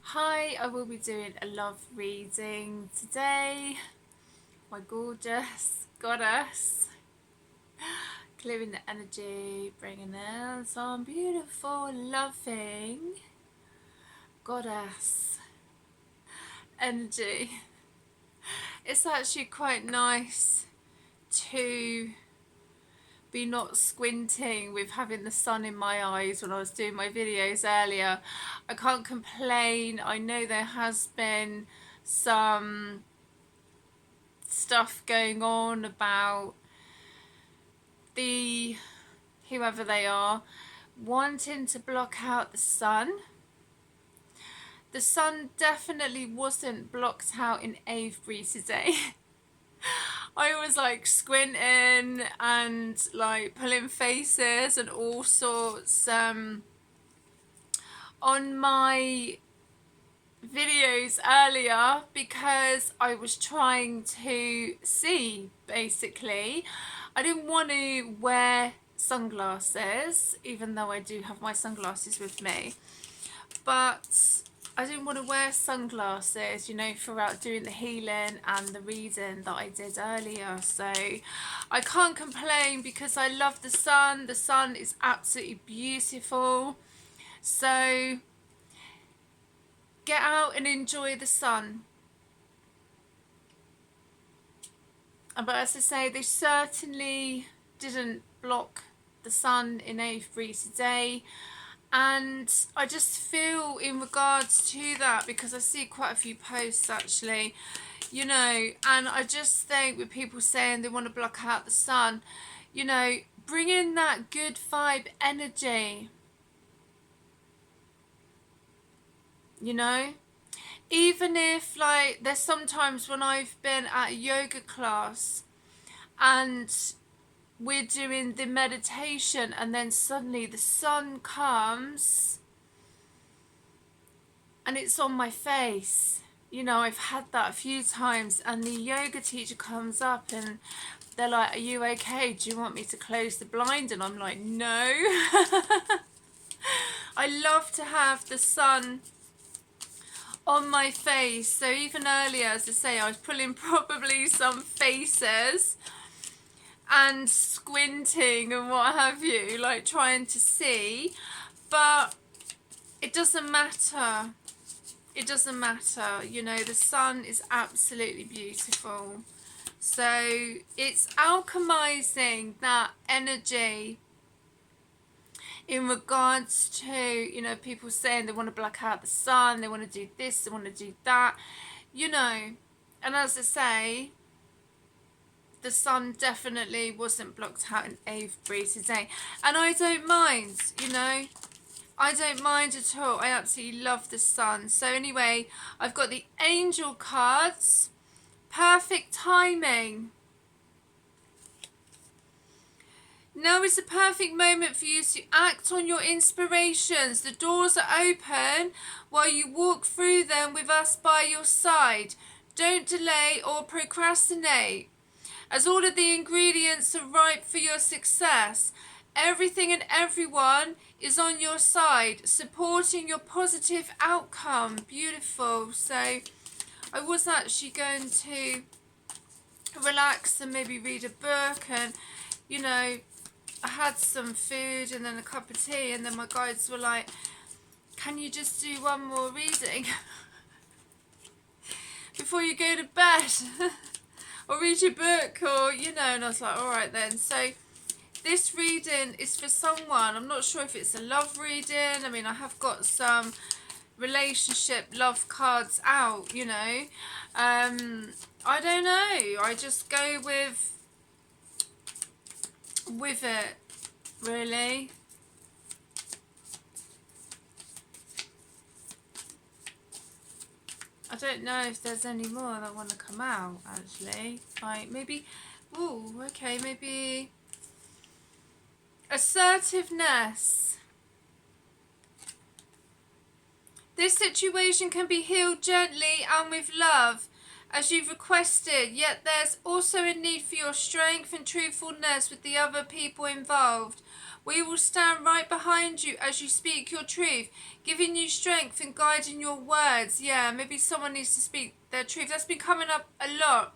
Hi, I will be doing a love reading today. My gorgeous goddess. Clearing the energy, bringing in some beautiful, loving goddess energy. It's actually quite nice to be not squinting with having the sun in my eyes when I was doing my videos earlier. I can't complain. I know there has been some stuff going on about the whoever they are wanting to block out the sun. The sun definitely wasn't blocked out in Avebury today. I was like squinting and like pulling faces and all sorts on my videos earlier because I was trying to see, basically. I didn't want to wear sunglasses, even though I do have my sunglasses with me, but I didn't want to wear sunglasses, you know, throughout doing the healing and the reading that I did earlier. So I can't complain because I love the sun. The sun is absolutely beautiful. So get out and enjoy the sun. But as I say, they certainly didn't block the sun in Avebury today. And I just feel in regards to that, because I see quite a few posts actually, you know, and I just think with people saying they want to block out the sun, you know, bring in that good vibe energy, you know. Even if, like, there's sometimes when I've been at a yoga class and we're doing the meditation and then suddenly the sun comes and it's on my face. You know, I've had that a few times, and the yoga teacher comes up and they're like, "Are you okay? Do you want me to close the blind?" And I'm like, "No." I love to have the sun on my face. So even earlier, as I say, I was pulling probably some faces and squinting and what have you, like trying to see, but it doesn't matter. It doesn't matter, you know, the sun is absolutely beautiful. So it's alchemizing that energy in regards to, you know, people saying they want to block out the sun, they want to do this, they want to do that, you know. And as I say, the sun definitely wasn't blocked out in Avebury today. And I don't mind, you know. I don't mind at all. I absolutely love the sun. So anyway, I've got the angel cards. Perfect timing. Now is the perfect moment for you to act on your inspirations. The doors are open while you walk through them with us by your side. Don't delay or procrastinate, as all of the ingredients are ripe for your success. Everything and everyone is on your side, supporting your positive outcome. Beautiful. So I was actually going to relax and maybe read a book, and, you know, I had some food and then a cup of tea, and then my guides were like, "Can you just do one more reading before you go to bed?" Or read your book, or, you know. And I was like, all right then. So this reading is for someone. I'm not sure if it's a love reading. I mean, I have got some relationship love cards out, you know. I don't know. I just go with it, really. I don't know if there's any more that want to come out, actually. Like, maybe, ooh, okay, maybe assertiveness. This situation can be healed gently and with love, as you've requested, yet there's also a need for your strength and truthfulness with the other people involved. We will stand right behind you as you speak your truth, giving you strength and guiding your words. Yeah, maybe someone needs to speak their truth. That's been coming up a lot.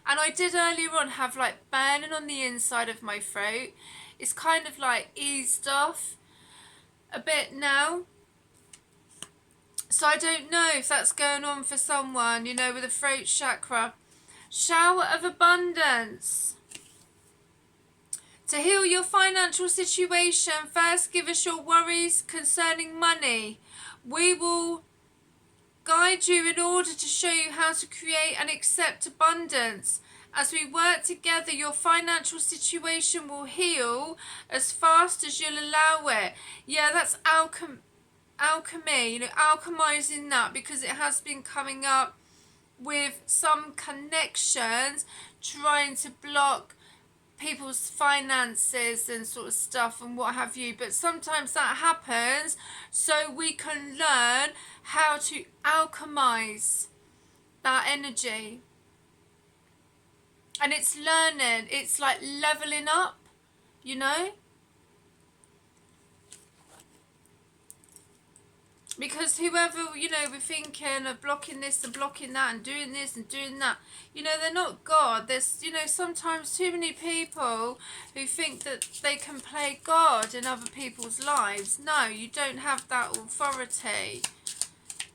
And I did earlier on have like burning on the inside of my throat. It's kind of like eased off a bit now. So I don't know if that's going on for someone, you know, with the throat chakra. Shower of abundance. To heal your financial situation, first give us your worries concerning money. We will guide you in order to show you how to create and accept abundance. As we work together, your financial situation will heal as fast as you'll allow it. Yeah, that's alchemy, you know, alchemizing that, because it has been coming up with some connections trying to block people's finances and sort of stuff and what have you. But sometimes that happens so we can learn how to alchemize that energy. And it's learning, it's like leveling up, you know. Because whoever, you know, we're thinking of blocking this and blocking that and doing this and doing that, you know, they're not God. There's, you know, sometimes too many people who think that they can play God in other people's lives. No, you don't have that authority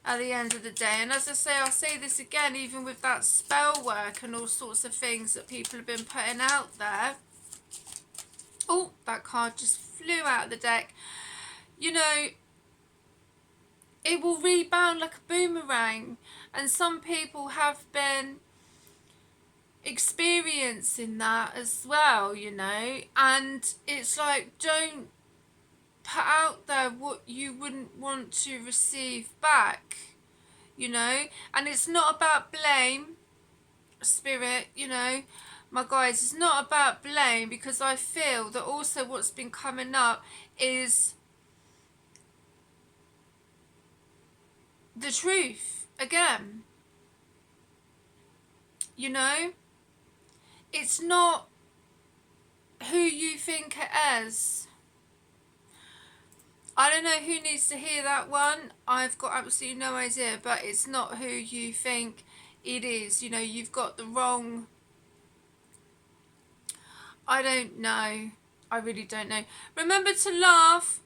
at the end of the day. And as I say, I'll say this again, even with that spell work and all sorts of things that people have been putting out there. Oh, that card just flew out of the deck. You know, it will rebound like a boomerang, and some people have been experiencing that as well, you know. And it's like, don't put out there what you wouldn't want to receive back, you know. And it's not about blame, spirit, you know, my guys, it's not about blame, because I feel that also what's been coming up is the truth again, you know. It's not who you think it is. I don't know who needs to hear that one. I've got absolutely no idea, but it's not who you think it is. You know, you've got the wrong, I don't know, I really don't know. Remember to laugh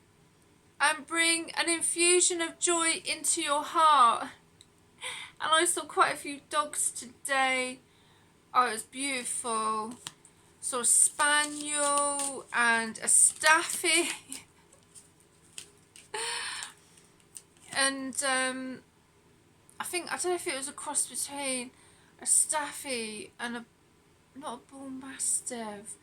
and bring an infusion of joy into your heart. And I saw quite a few dogs today. Oh, it was beautiful. Saw a spaniel and a staffy. And I don't know if it was a cross between a staffy and a, not a bull mastiff,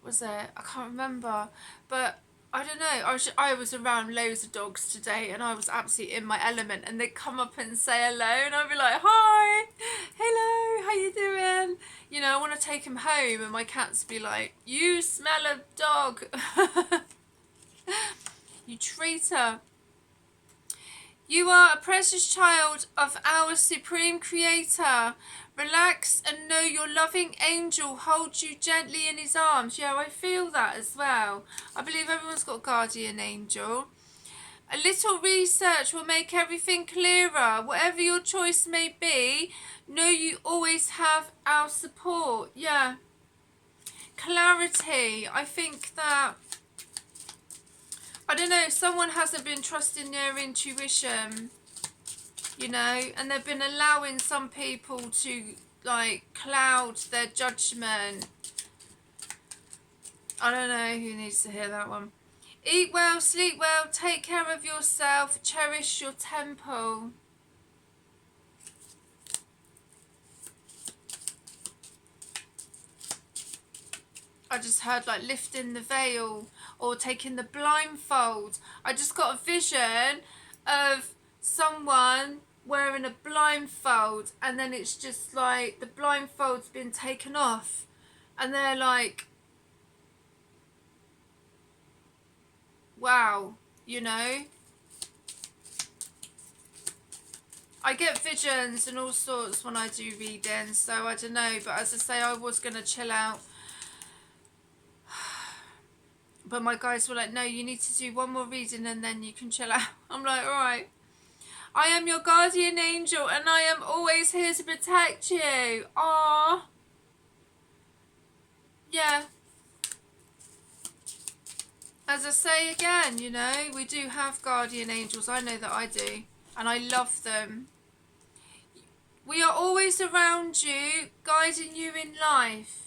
was it? I can't remember. But I don't know, I was around loads of dogs today and I was absolutely in my element, and they'd come up and say hello and I'd be like, hi, hello, how you doing? You know, I want to take him home, and my cats be like, you smell of dog. You traitor. You are a precious child of our Supreme Creator. Relax and know your loving angel holds you gently in his arms. Yeah, I feel that as well. I believe everyone's got a guardian angel. A little research will make everything clearer. Whatever your choice may be, know you always have our support. Yeah. Clarity. I think that, I don't know, someone hasn't been trusting their intuition, you know, and they've been allowing some people to like cloud their judgment. I don't know who needs to hear that one. Eat well, sleep well, take care of yourself, cherish your temple. I just heard like lifting the veil or taking the blindfold. I just got a vision of someone wearing a blindfold, and then it's just like the blindfold's been taken off and they're like, wow, you know. I get visions and all sorts when I do readings, so I don't know, but as I say, I was going to chill out, But my guides were like, no, you need to do one more reading and then you can chill out. I'm like, all right. I am your guardian angel and I am always here to protect you. Aww. Yeah. As I say again, you know, we do have guardian angels. I know that I do. And I love them. We are always around you, guiding you in life.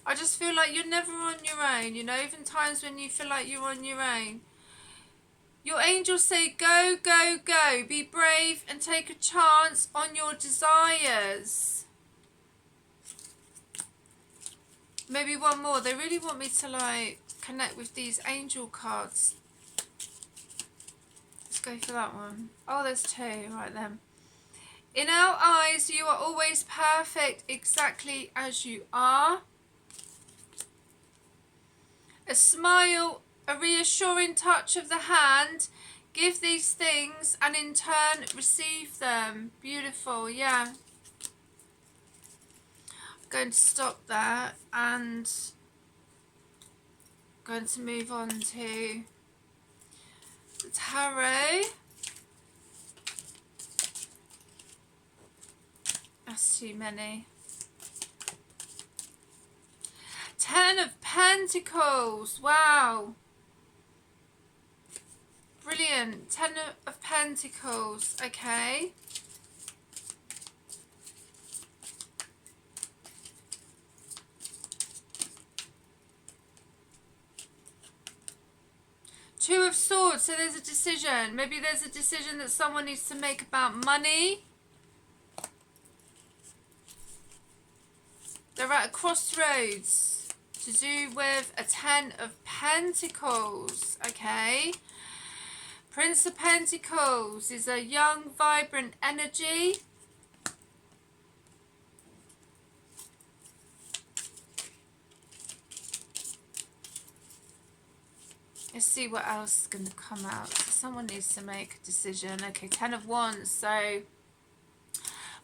I just feel like you're never on your own, you know, even times when you feel like you're on your own. Your angels say, go, go, go. Be brave and take a chance on your desires. Maybe one more. They really want me to, like, connect with these angel cards. Let's go for that one. Oh, there's two. Right then. In our eyes, you are always perfect exactly as you are. A smile, a reassuring touch of the hand. Give these things and in turn receive them. Beautiful, yeah. I'm going to stop there and I'm going to move on to the tarot. That's too many. 10 of Pentacles. Wow. Brilliant. 10 of Pentacles. Okay. Two of Swords. So there's a decision. Maybe there's a decision that someone needs to make about money. They're at a crossroads. To do with a 10 of Pentacles, okay? Prince of Pentacles is a young, vibrant energy. Let's see what else is going to come out. So someone needs to make a decision. Okay, 10 of Wands. So,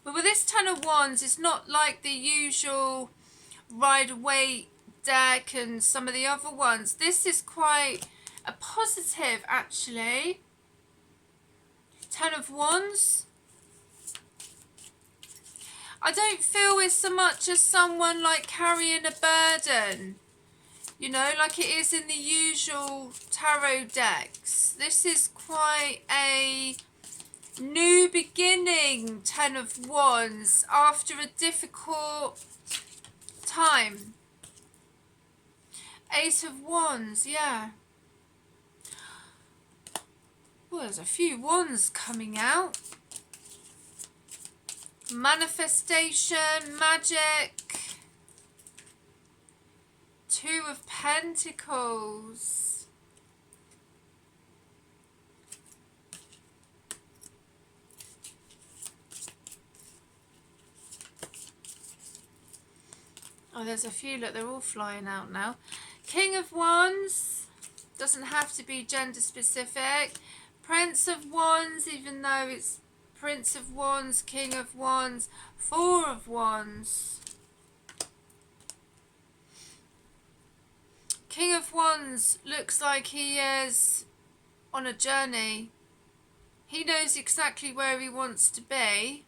but with this 10 of Wands, it's not like the usual Rider-Waite deck and some of the other ones. This is quite a positive, actually. 10 of Wands. I don't feel it's so much as someone like carrying a burden, you know, like it is in the usual tarot decks. This is quite a new beginning, 10 of Wands, after a difficult time. 8 of Wands, yeah. Well, there's a few wands coming out. Manifestation, magic. 2 of Pentacles. Oh, there's a few. Look, they're all flying out now. King of Wands. Doesn't have to be gender specific. Prince of Wands, even though it's Prince of Wands, King of Wands. 4 of Wands. King of Wands looks like he is on a journey. He knows exactly where he wants to be.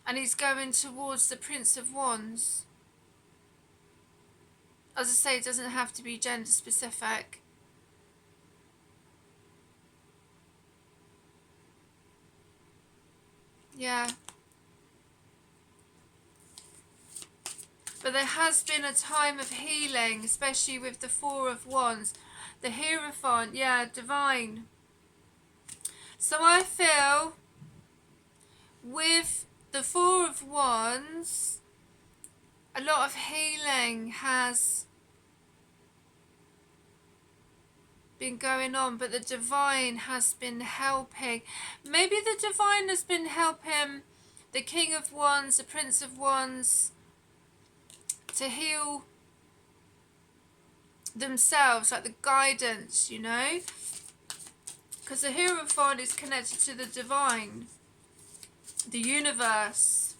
And he's going towards the Prince of Wands. As I say, it doesn't have to be gender specific. Yeah. But there has been a time of healing, especially with the 4 of Wands. The Hierophant, yeah, divine. So I feel with the 4 of Wands, a lot of healing has been going on, but the divine has been helping. Maybe the divine has been helping the King of Wands, the Prince of Wands, to heal themselves, like the guidance, you know, because the Hierophant is connected to the divine, the universe,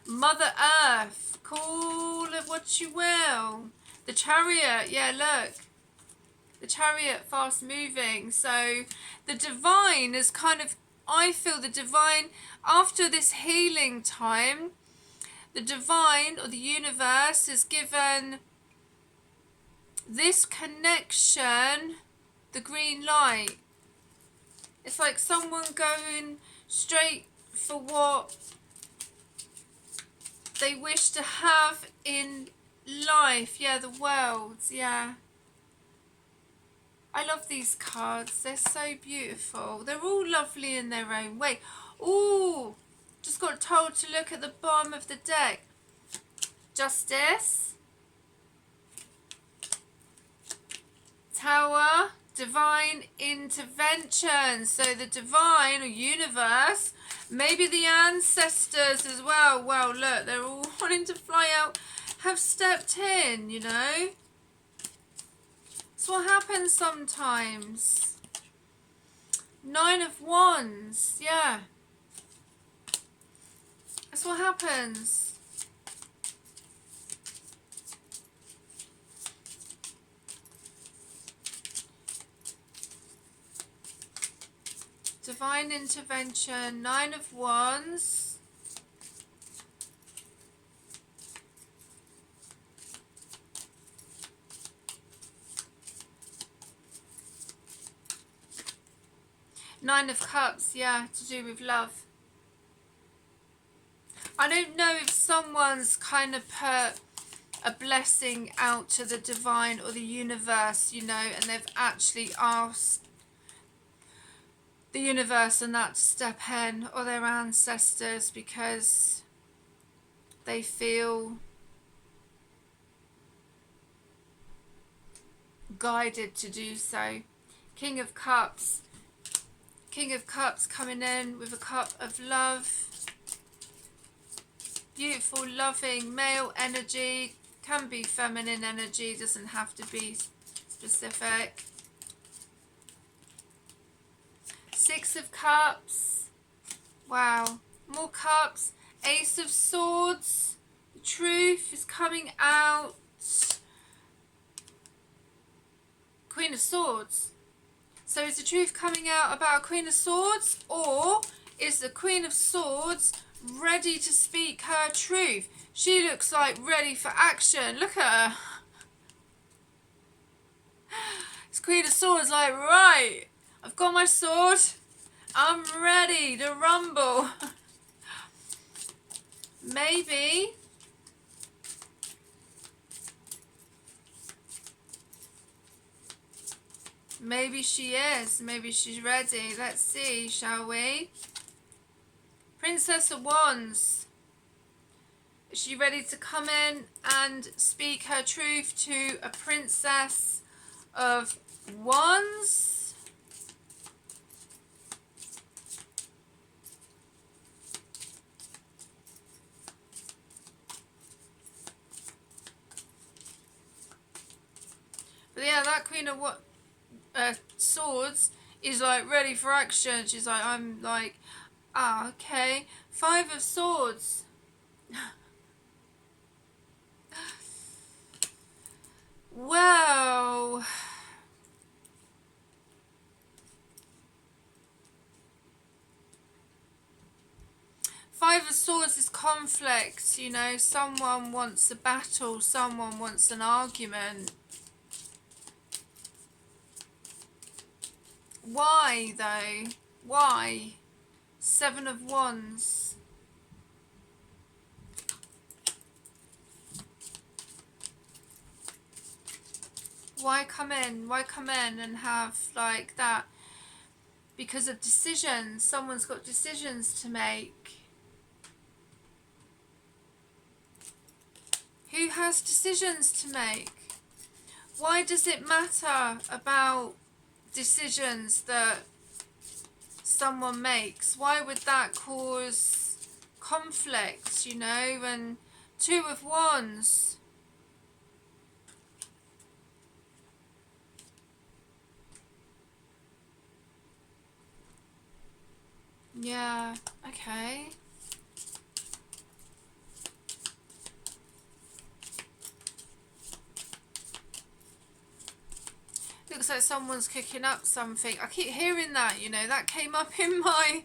Mother Earth, all of what you will. The Chariot, yeah, look. The Chariot, fast moving. So the divine is kind of, I feel the divine, after this healing time, the divine or the universe is given this connection, the green light. It's like someone going straight for what they wish to have in life. Yeah, the world, yeah. I love these cards. They're so beautiful. They're all lovely in their own way. Ooh, just got told to look at the bottom of the deck. Justice. Tower. Divine intervention. So the divine or universe, maybe the ancestors as well. Well, look, they're all wanting to fly out, have stepped in, you know. That's what happens sometimes. 9 of Wands, yeah. That's what happens. Divine intervention, 9 of Wands. Nine of Cups, yeah, to do with love. I don't know if someone's kind of put a blessing out to the divine or the universe, you know, and they've actually asked the universe and that to step in, or their ancestors, because they feel guided to do so. King of Cups. King of Cups coming in with a cup of love. Beautiful, loving, male energy. Can be feminine energy, doesn't have to be specific. 6 of Cups. Wow. More cups. Ace of Swords. The truth is coming out. Queen of Swords. So is the truth coming out about a Queen of Swords, or is the Queen of Swords ready to speak her truth? She looks like ready for action. Look at her. This Queen of Swords like, right, I've got my sword. I'm ready to rumble. Maybe. Maybe she is. Maybe she's ready. Let's see, shall we? Princess of Wands. Is she ready to come in and speak her truth to a Princess of Wands? But yeah, that Queen of Swords is like ready for action. She's like, I'm like, ah, okay. 5 of Swords. Well, Five of Swords is conflict, you know. Someone wants a battle, someone wants an argument. Why though? Why? 7 of Wands. Why come in? Why come in and have like that? Because of decisions. Someone's got decisions to make. Who has decisions to make? Why does it matter about decisions that someone makes? Why would that cause conflict, you know? And 2 of Wands. Yeah, okay. looks like someone's cooking up something. I keep hearing that, you know, that came up in my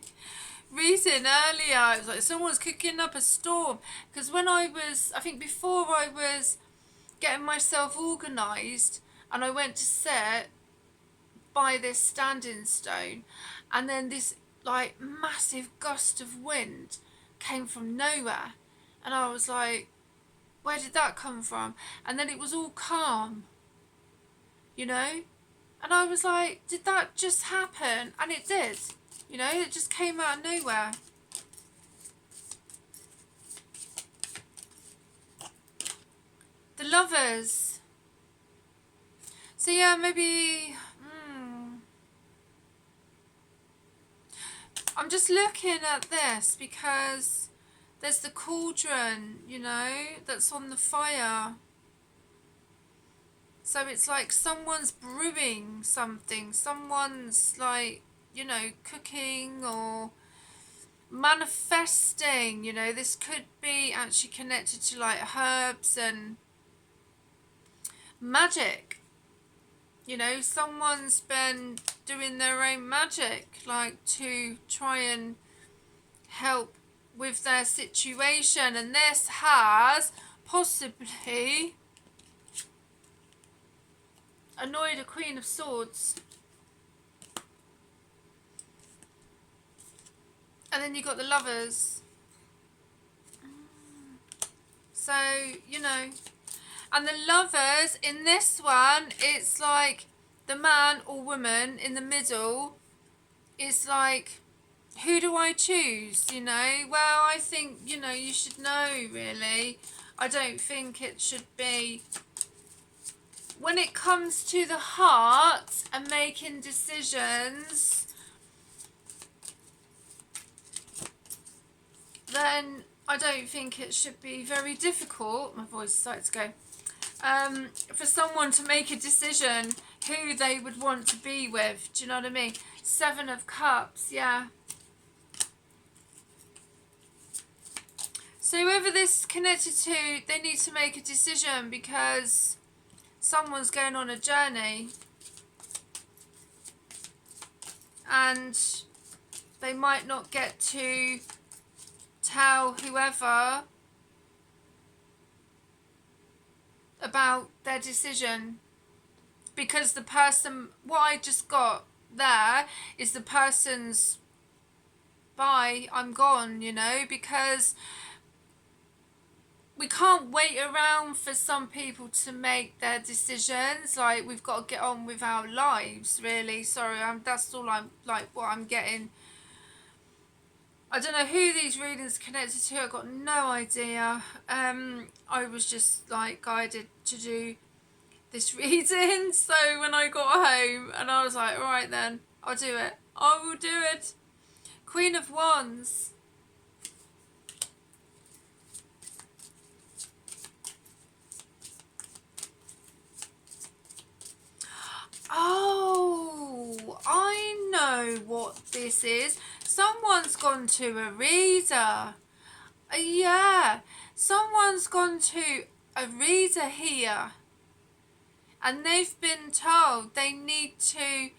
reading earlier. It was like someone's cooking up a storm. Because when I think before I was getting myself organised and I went to sit by this standing stone, and then this like massive gust of wind came from nowhere, and I was like, where did that come from? And then it was all calm, you know, and I was like, did that just happen? And it did, you know, it just came out of nowhere. The Lovers. So yeah, maybe I'm just looking at this because there's the cauldron, you know, that's on the fire. So it's like someone's brewing something, someone's like, you know, cooking or manifesting, you know. This could be actually connected to like herbs and magic. You know, someone's been doing their own magic, like to try and help with their situation, and this has possibly annoyed a Queen of Swords. And then you got the Lovers. So, you know, and the Lovers in this one, it's like the man or woman in the middle is like, who do I choose, you know? Well, I think, you know, you should know, really. I don't think it should be. When it comes to the heart and making decisions, then I don't think it should be very difficult. My voice started to go. For someone to make a decision who they would want to be with. Do you know what I mean? 7 of Cups, yeah. So whoever this is connected to, they need to make a decision because someone's going on a journey. And they might not get to tell whoever about their decision, because the person, what I just got there is the person's bye, I'm gone, you know, because we can't wait around for some people to make their decisions. Like, we've got to get on with our lives, really. Sorry, that's all I'm, like, what I'm getting. I don't know who these readings are connected to. I've got no idea. I was just like guided to do this reading. So when I got home and I was like, all right then, I'll do it. I will do it. Queen of Wands. Oh, I know what this is. Someone's gone to a reader. Yeah, someone's gone to a reader here. And they've been told they need to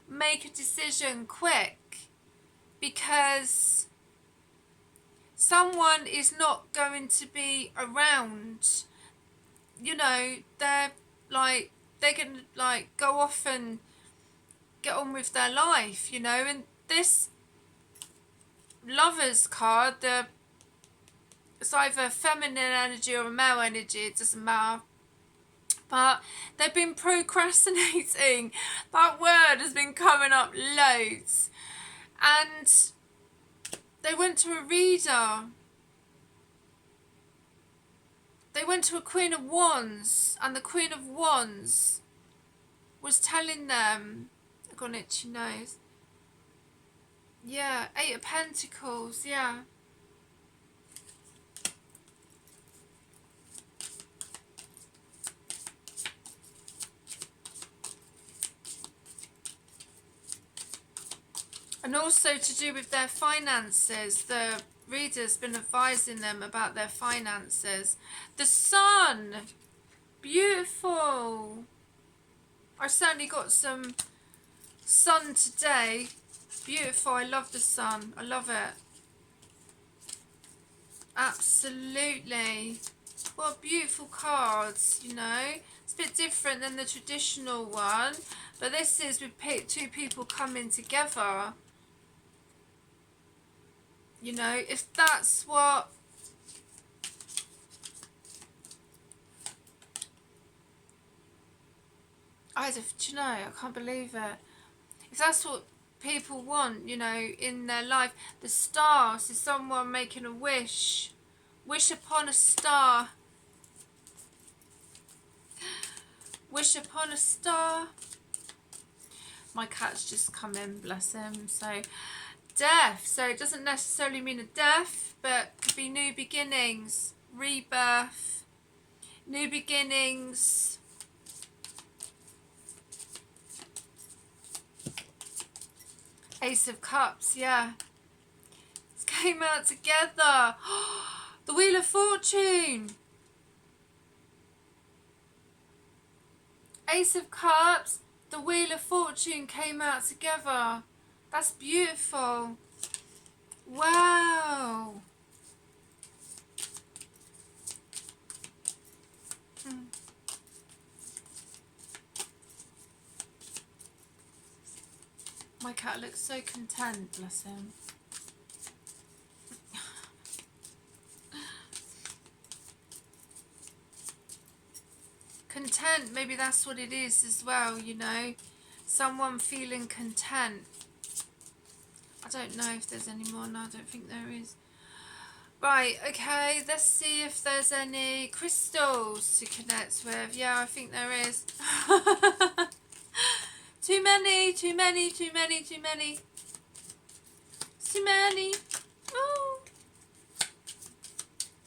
make a decision quick because someone is not going to be around. You know, they're like, they can like go off and get on with their life, you know. And this Lovers card, it's either feminine energy or a male energy, it doesn't matter. But they've been procrastinating. That word has been coming up loads. And they went to a reader. They went to a Queen of Wands, and the Queen of Wands was telling them, I've got an itchy nose. Yeah, 8 of Pentacles, yeah. And also to do with their finances. The reader's been advising them about their finances. The Sun, beautiful. I certainly got some sun today. Beautiful. I love the sun. I love it. Absolutely. What beautiful cards, you know. It's a bit different than the traditional one, but this is with two people coming together. You know, if that's what do you know, I can't believe it. If that's what people want, you know, in their life, the stars is someone making a wish. Wish upon a star. Wish upon a star. My cat's just come in, bless him. So, death. So it doesn't necessarily mean a death, but could be new beginnings, rebirth, new beginnings. Ace of Cups, yeah. It came out together. The Wheel of Fortune. Ace of Cups, the Wheel of Fortune came out together. That's beautiful. Wow. My cat looks so content, bless him. Content, maybe that's what it is as well, you know. Someone feeling content. I don't know if there's any more. No, I don't think there is. Right, okay, let's see if there's any crystals to connect with. Yeah, I think there is. Too many, too many, too many, too many. Too many. Oh.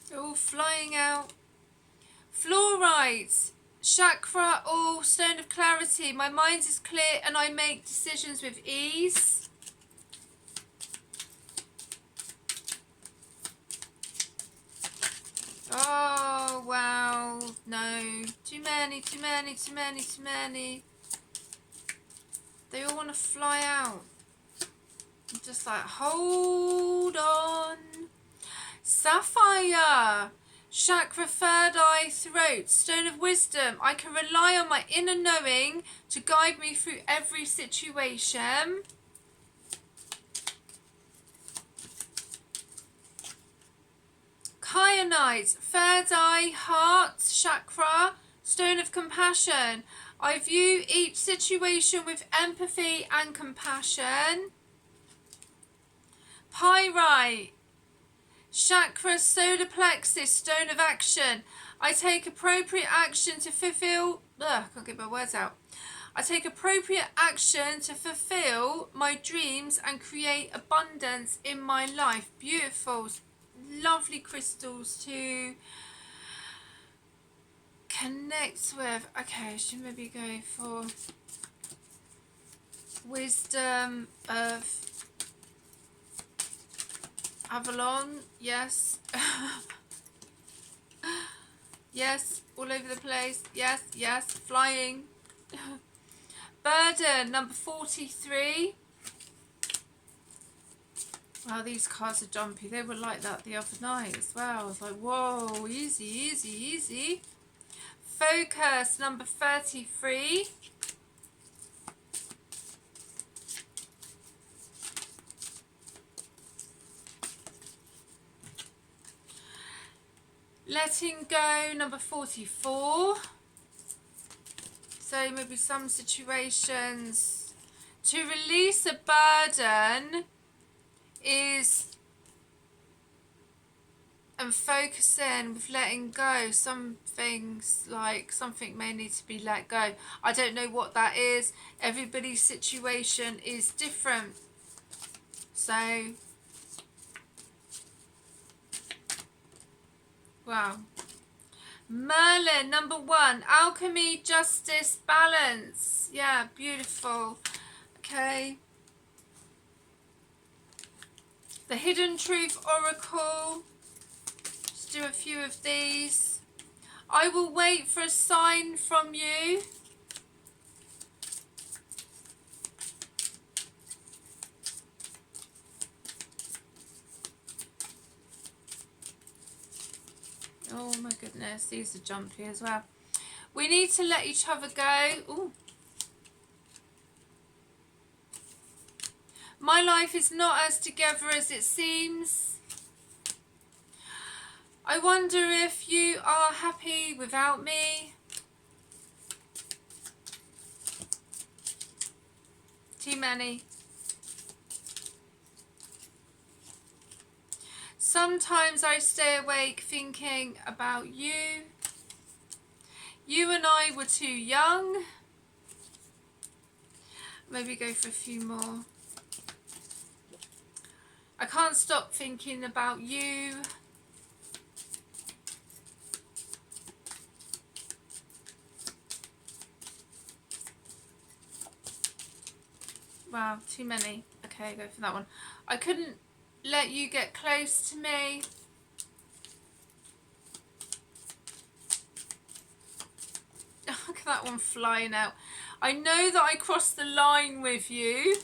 They're all flying out. Fluorite, chakra or stone of clarity. My mind is clear and I make decisions with ease. Oh, wow. No. Too many, too many, too many, too many. They all want to fly out. I'm just like, hold on. Sapphire. Chakra, third eye, throat. Stone of wisdom. I can rely on my inner knowing to guide me through every situation. Kyanite. Third eye, heart, chakra. Stone of compassion. I view each situation with empathy and compassion. Pyrite. Chakra, solar plexus, stone of action. I take appropriate action to fulfill... I can't get my words out. I take appropriate action to fulfill my dreams and create abundance in my life. Beautiful, lovely crystals to connect with. Okay, I should maybe go for wisdom of Avalon. Yes. Yes, all over the place. Yes, yes, flying. Burden, number 43. Wow, these cards are jumpy. They were like that the other night as well. I was like, whoa, easy, easy, easy. Focus, number 33. Letting go, number 44. So maybe some situations. To release a burden is and focusing with letting go. Some things, like something may need to be let go. I don't know what that is. Everybody's situation is different. So, wow. Merlin, number 1. Alchemy, justice, balance. Yeah, beautiful. Okay. The Hidden Truth Oracle. Just do a few of these. I will wait for a sign from you. goodness, these are jumpy as well. We need to let each other go. Ooh. My life is not as together as it seems. I wonder if you are happy without me. Too many. Sometimes I stay awake thinking about you. You and I were too young. Maybe go for a few more. I can't stop thinking about you. Wow, too many. Okay, go for that one. I couldn't let you get close to me. Look at that one flying out. I know that I crossed the line with you.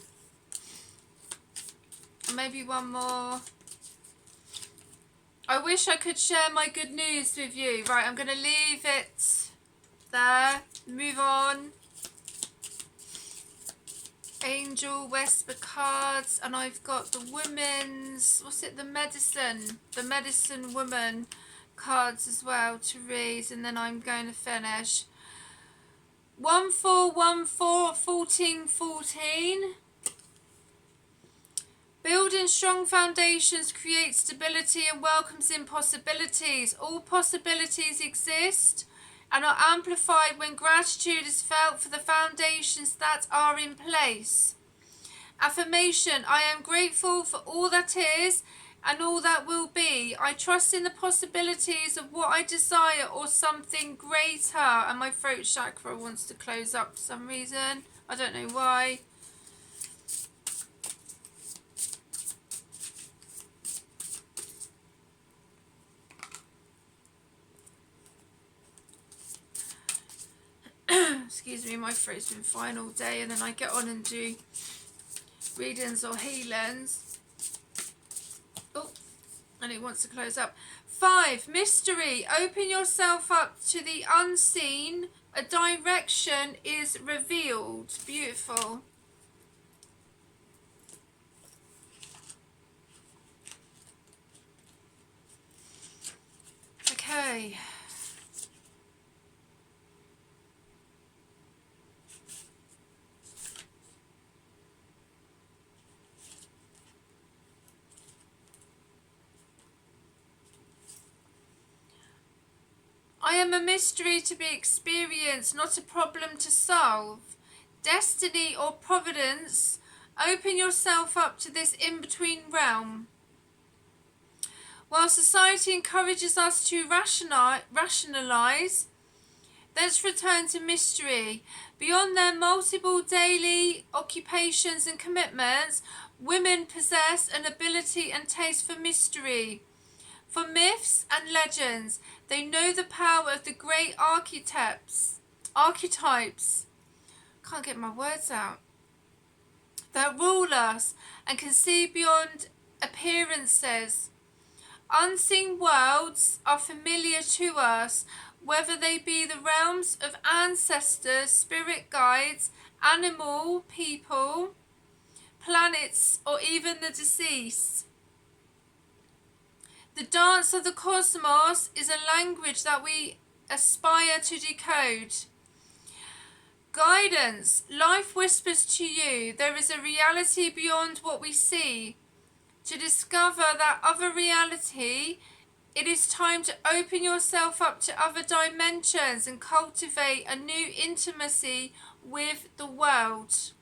Maybe one more. I wish I could share my good news with you. Right, I'm going to leave it there. Move on. Angel Whisper cards, and I've got the women's, what's it, the medicine woman cards as well to read, and then I'm going to finish. 1414 14. Building strong foundations creates stability and welcomes in possibilities. All possibilities exist and are amplified when gratitude is felt for the foundations that are in place. Affirmation: I am grateful for all that is and all that will be. I trust in the possibilities of what I desire or something greater. And my throat chakra wants to close up for some reason. I don't know why. Excuse me, my throat's been fine all day, and then I get on and do readings or healings. Oh, and it wants to close up. 5, mystery. Open yourself up to the unseen. A direction is revealed. Beautiful. Okay. I am a mystery to be experienced, not a problem to solve. Destiny or providence, open yourself up to this in-between realm. While society encourages us to rationalize, let's return to mystery. Beyond their multiple daily occupations and commitments, women possess an ability and taste for mystery. For myths and legends, they know the power of the great archetypes. Can't get my words out. That rule us and can see beyond appearances. Unseen worlds are familiar to us, whether they be the realms of ancestors, spirit guides, animal, people, planets, or even the deceased. The dance of the cosmos is a language that we aspire to decode. Guidance. Life whispers to you there is a reality beyond what we see. To discover that other reality, it is time to open yourself up to other dimensions and cultivate a new intimacy with the world.